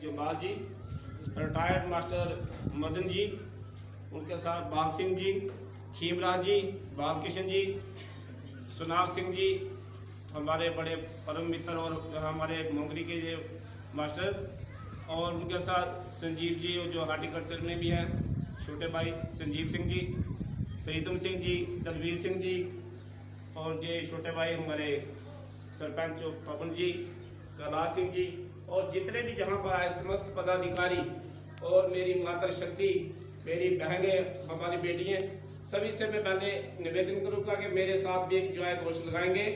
जमाल जी, retired master Madan ji, उनके साथ बाग सिंह जी, खीमराज जी, बालकिशन जी, सुनाग सिंह जी, हमारे बड़े परम मित्र और हमारे मोंगरी के जो मास्टर, और उनके साथ संजीव जी जो हार्टिकल्चर में भी हैं, छोटे भाई संजीव सिंह जी, प्रीतम सिंह जी, दलवीर सिंह जी, और ये छोटे भाई हमारे सरपंच पवन जी, कैलाश सिंह जी, और जितने भी जहाँ पर आए समस्त पदाधिकारी, और मेरी माता शक्ति, मेरी बहनें, हमारी बेटियाँ, सभी से मैं पहले निवेदन करूँगा कि मेरे साथ भी एक जय घोष लगाएंगे।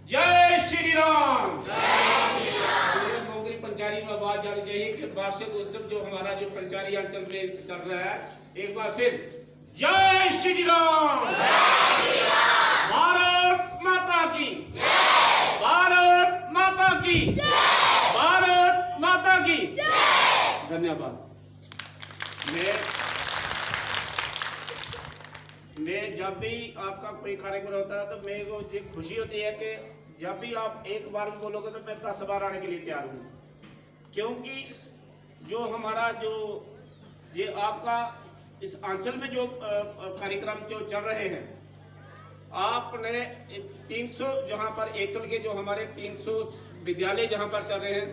जय श्री राम। पूरे मोंगरी पंचारी में आवाज जानी चाहिए कि वार्षिक उत्सव जो हमारा जो पंचारी अंचल में चल रहा है, एक बार फिर जय श्री राम। भारत माता की, भारत माता की, भारत माता की। धन्यवाद। मैं जब भी आपका कोई कार्यक्रम होता है तो मेरे को ये खुशी होती है कि जब भी आप एक बार भी बोलोगे तो मैं 10 बार आने के लिए तैयार हूँ, क्योंकि जो हमारा जो ये आपका इस अंचल में जो कार्यक्रम जो चल रहे हैं, आपने 300 जहाँ पर एकल के जो हमारे 300 विद्यालय जहाँ पर चल रहे हैं,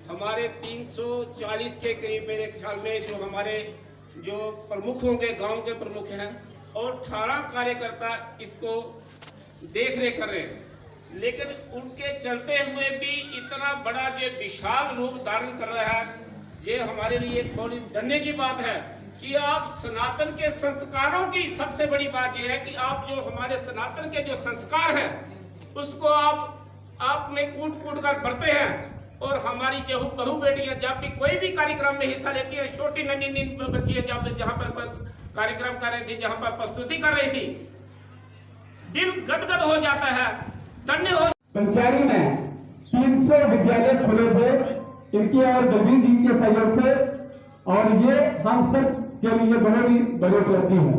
हमारे 340 के करीब मेरे ख्याल में जो हमारे जो प्रमुख होंगे, गांव के प्रमुख हैं, और 18 कार्यकर्ता इसको देख रेख कर रहे हैं। लेकिन उनके चलते हुए भी इतना बड़ा जो विशाल रूप धारण कर रहा है, ये हमारे लिए एक बड़ी डरने की बात है कि आप सनातन के संस्कारों की सबसे बड़ी बात यह है कि आप जो हमारे सनातन के जो संस्कार हैं उसको आप में कूट कूट कर बढ़ते हैं। और हमारी जो बहू बेटियां जब भी कोई भी कार्यक्रम में हिस्सा लेती है, छोटी नन्ही बच्चियां जब जहाँ पर कोई कार्यक्रम कर रही थी, जहाँ पर प्रस्तुति कर रही थी, दिल गदगद हो जाता है, धन्य हो। पंचारी में 300 विद्यालय खुले थे इनके और दलवीर जी के सहयोग से, और ये हम सब के लिए बहुत ही बड़ी उपलब्धि है।